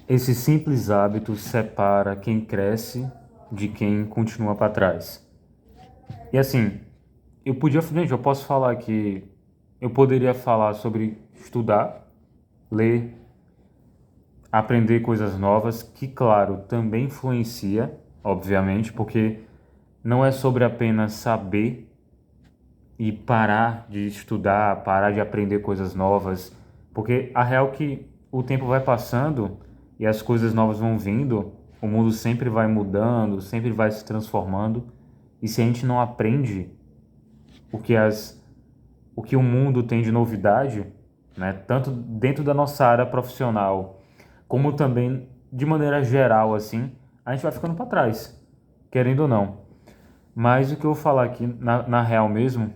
Esse simples hábito separa quem cresce de quem continua para trás. E assim, gente, eu posso falar que eu poderia falar sobre estudar, ler, aprender coisas novas, que claro, também influencia, obviamente, porque não é sobre apenas saber e parar de estudar, parar de aprender coisas novas, porque a real é que o tempo vai passando e as coisas novas vão vindo, o mundo sempre vai mudando, sempre vai se transformando, e se a gente não aprende o que o que o mundo tem de novidade, né, tanto dentro da nossa área profissional, como também de maneira geral assim, a gente vai ficando para trás, querendo ou não. Mas o que eu vou falar aqui na real mesmo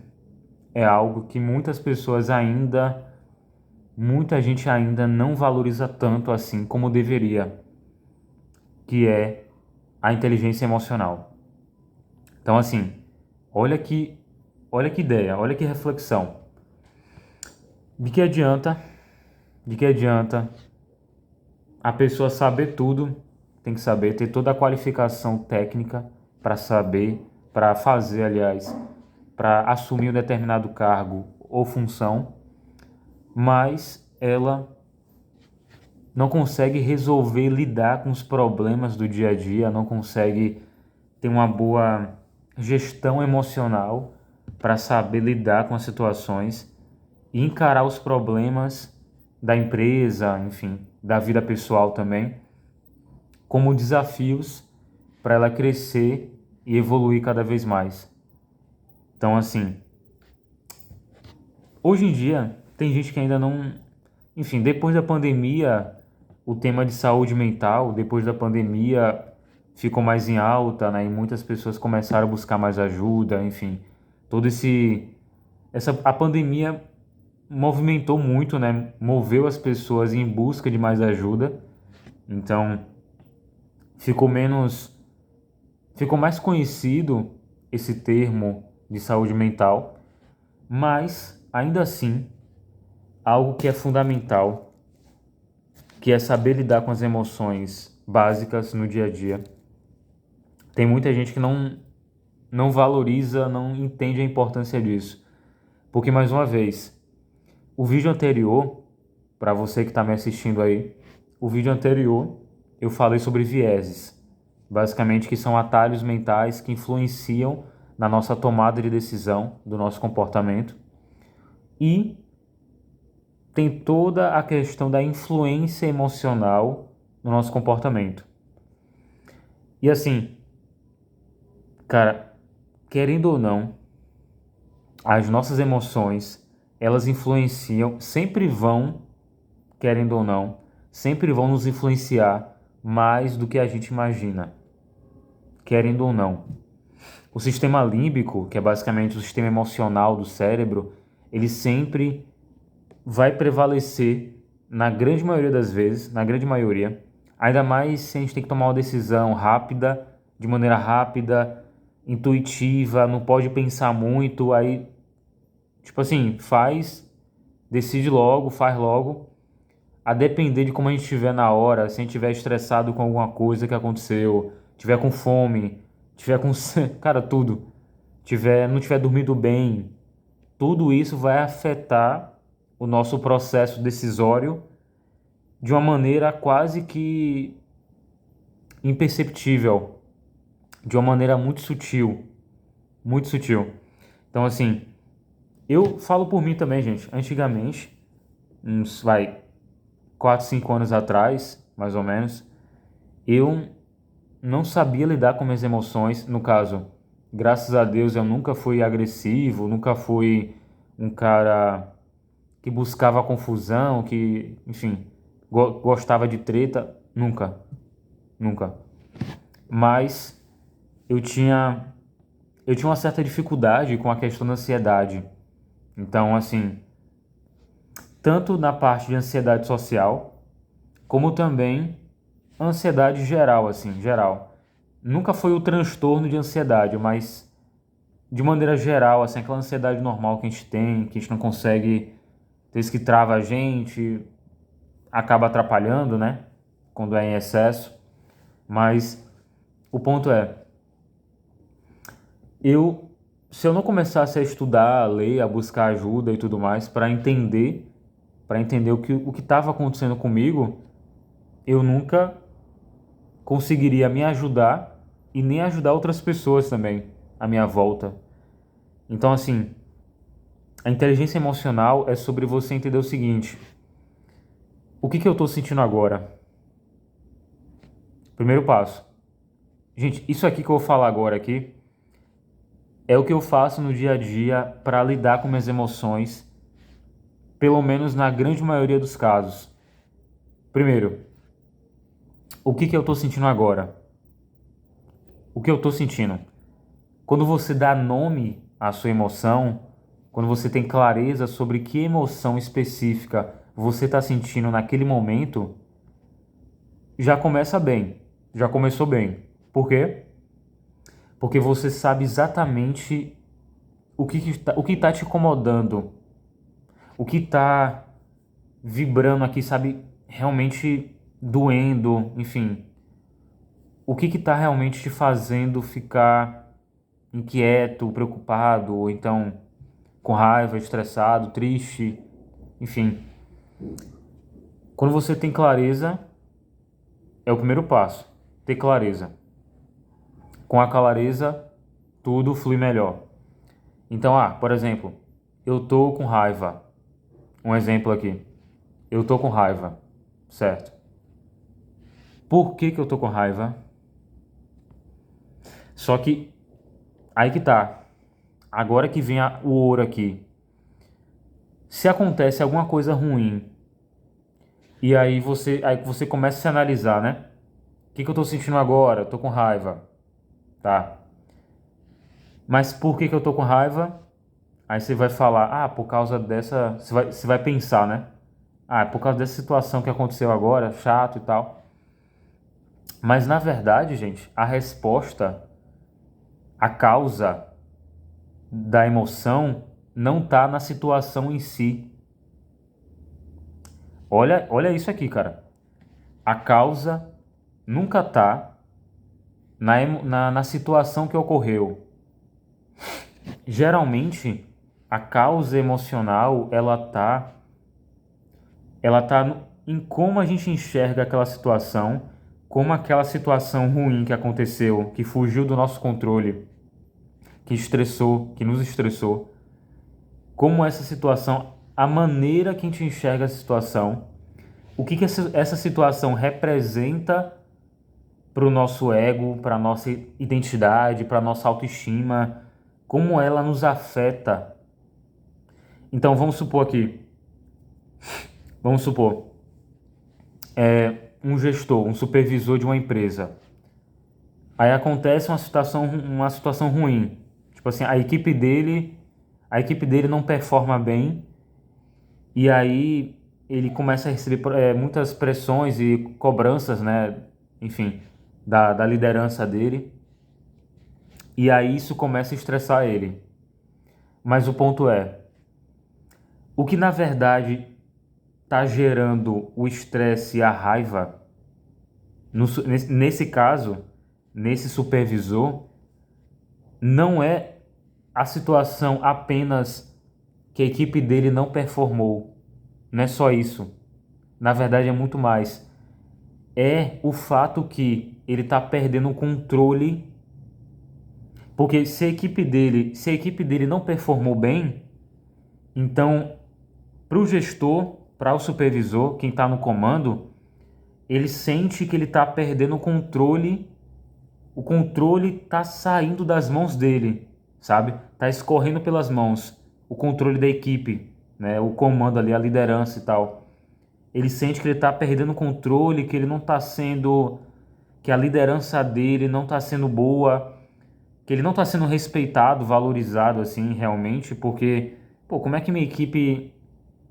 é algo que muita gente ainda não valoriza tanto assim como deveria, que é a inteligência emocional. Então, assim, olha que, olha que ideia, olha que reflexão. De que adianta, de que adianta a pessoa saber tudo, tem que saber, ter toda a qualificação técnica para saber, para fazer, aliás, para assumir um determinado cargo ou função, mas ela não consegue resolver, lidar com os problemas do dia a dia, não consegue ter uma boa gestão emocional para saber lidar com as situações e encarar os problemas da empresa, enfim, da vida pessoal também, como desafios para ela crescer e evoluir cada vez mais. Então, assim, hoje em dia tem gente que ainda não, enfim, depois da pandemia, o tema de saúde mental, depois da pandemia, ficou mais em alta, né? E muitas pessoas começaram a buscar mais ajuda, enfim. Todo a pandemia movimentou muito, né? Moveu as pessoas em busca de mais ajuda. Então, ficou menos, ficou mais conhecido esse termo de saúde mental, mas ainda assim, algo que é fundamental, que é saber lidar com as emoções básicas no dia a dia. Tem muita gente que não valoriza, não entende a importância disso. Porque, mais uma vez, o vídeo anterior, para você que está me assistindo aí, o vídeo anterior eu falei sobre vieses, basicamente que são atalhos mentais que influenciam na nossa tomada de decisão, do nosso comportamento, e tem toda a questão da influência emocional no nosso comportamento. E assim, cara, querendo ou não, as nossas emoções, elas influenciam, sempre vão, querendo ou não, sempre vão nos influenciar mais do que a gente imagina, querendo ou não. O sistema límbico, que é basicamente o sistema emocional do cérebro, ele sempre vai prevalecer na grande maioria das vezes, na grande maioria, ainda mais se a gente tem que tomar uma decisão rápida, de maneira rápida, intuitiva, não pode pensar muito, aí, tipo assim, decide logo, faz logo, a depender de como a gente estiver na hora, se a gente estiver estressado com alguma coisa que aconteceu, tiver com fome, tiver com, cara, tudo, não tiver dormido bem, tudo isso vai afetar o nosso processo decisório de uma maneira quase que imperceptível, de uma maneira muito sutil, muito sutil. Então, assim, eu falo por mim também, gente. Antigamente, vai, 4 5 anos atrás, mais ou menos, eu não sabia lidar com minhas emoções. No caso, graças a Deus, eu nunca fui agressivo, nunca fui um cara que buscava confusão, que, enfim, gostava de treta. Nunca, nunca. Mas eu tinha, eu tinha uma certa dificuldade com a questão da ansiedade. Então, assim, tanto na parte de ansiedade social, como também ansiedade geral, assim, geral. Nunca foi o transtorno de ansiedade, mas de maneira geral, assim, aquela ansiedade normal que a gente tem, que a gente não consegue, tem isso que trava a gente, acaba atrapalhando, né? quando é em excesso. Mas o ponto é, se eu não começasse a estudar, a ler, a buscar ajuda e tudo mais para entender o que estava acontecendo comigo, eu nunca conseguiria me ajudar e nem ajudar outras pessoas também à minha volta. Então, assim, a inteligência emocional é sobre você entender o seguinte: o que eu estou sentindo agora? Primeiro passo. Gente, isso aqui que eu vou falar agora aqui é o que eu faço no dia a dia para lidar com minhas emoções, pelo menos na grande maioria dos casos. Primeiro, o que eu estou sentindo agora? O que eu estou sentindo? Quando você dá nome à sua emoção, quando você tem clareza sobre que emoção específica você está sentindo naquele momento, já começa bem, já começou bem. Por quê? Porque você sabe exatamente o que tá te incomodando, o que está vibrando aqui, sabe, realmente doendo, enfim, o que está realmente te fazendo ficar inquieto, preocupado, ou então com raiva, estressado, triste, enfim. Quando você tem clareza, é o primeiro passo, ter clareza. Com a clareza, tudo flui melhor. Então, por exemplo, eu tô com raiva. Um exemplo aqui. Eu tô com raiva, certo? Por que eu tô com raiva? Só que aí que tá. Agora que vem o ouro aqui. Se acontece alguma coisa ruim e aí você começa a se analisar, né? O que eu tô sentindo agora? Eu tô com raiva, tá? Mas por que eu tô com raiva? Aí você vai falar, por causa dessa. Você vai pensar, né? É por causa dessa situação que aconteceu agora, chato e tal. Mas na verdade, gente, a resposta, a causa da emoção não tá na situação em si. Olha isso aqui, cara. A causa nunca tá na situação que ocorreu. Geralmente, a causa emocional, ela tá em como a gente enxerga aquela situação, como aquela situação ruim que aconteceu, que fugiu do nosso controle, que estressou, que nos estressou, como essa situação, a maneira que a gente enxerga a situação, o que essa situação representa para o nosso ego, para a nossa identidade, para a nossa autoestima, como ela nos afeta. Então vamos supor, um gestor, um supervisor de uma empresa. Aí acontece uma situação ruim. Tipo assim, a equipe dele não performa bem e aí ele começa a receber muitas pressões e cobranças, né? Enfim, da liderança dele. E aí isso começa a estressar ele. Mas o ponto é, o que na verdade está gerando o estresse e a raiva, nesse caso, nesse supervisor, não é a situação apenas que a equipe dele não performou. Não é só isso. Na verdade, é muito mais. É o fato que ele está perdendo o controle. Porque se a equipe dele não performou bem, então, para o gestor, para o supervisor, quem está no comando, ele sente que ele está perdendo o controle está saindo das mãos dele, sabe? Está escorrendo pelas mãos o controle da equipe, né? O comando ali, a liderança e tal. Ele sente que ele está perdendo o controle, que ele não está sendo, que a liderança dele não está sendo boa, que ele não está sendo respeitado, valorizado assim realmente, porque, pô, como é que minha equipe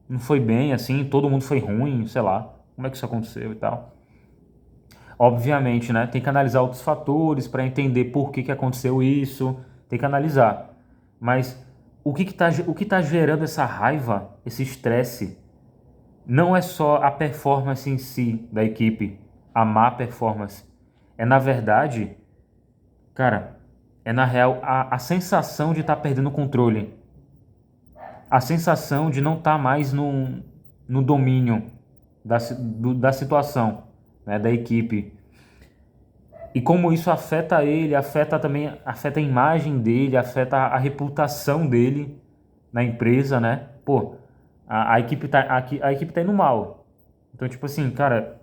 não foi bem assim, todo mundo foi ruim, sei lá, como é que isso aconteceu e tal. Obviamente, né? Tem que analisar outros fatores para entender por que aconteceu isso. Tem que analisar. Mas o que tá gerando essa raiva, esse estresse, não é só a performance em si da equipe. a má performance. É na verdade, cara, é na real a sensação de estar perdendo o controle. A sensação de não estar mais no domínio da situação, né, da equipe. E como isso afeta ele, afeta também, afeta a imagem dele, afeta a reputação dele na empresa, né? Pô, a equipe tá indo mal. Então, tipo assim, cara,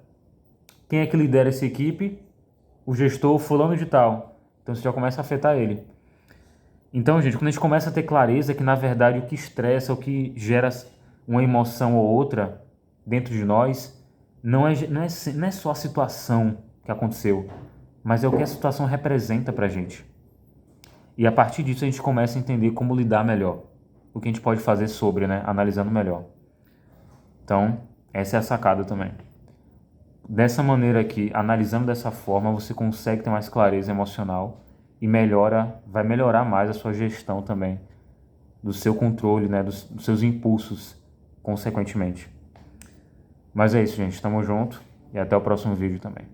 quem é que lidera essa equipe? O gestor fulano de tal. Então isso já começa a afetar ele. Então, gente, quando a gente começa a ter clareza que, na verdade, o que estressa, o que gera uma emoção ou outra dentro de nós, não é só a situação que aconteceu, mas é o que a situação representa pra gente. E a partir disso a gente começa a entender como lidar melhor. O que a gente pode fazer sobre, né? Analisando melhor. Então, essa é a sacada também. Dessa maneira aqui, analisando dessa forma, você consegue ter mais clareza emocional e vai melhorar mais a sua gestão também, do seu controle, né, dos seus impulsos, consequentemente. Mas é isso, gente. Tamo junto e até o próximo vídeo também.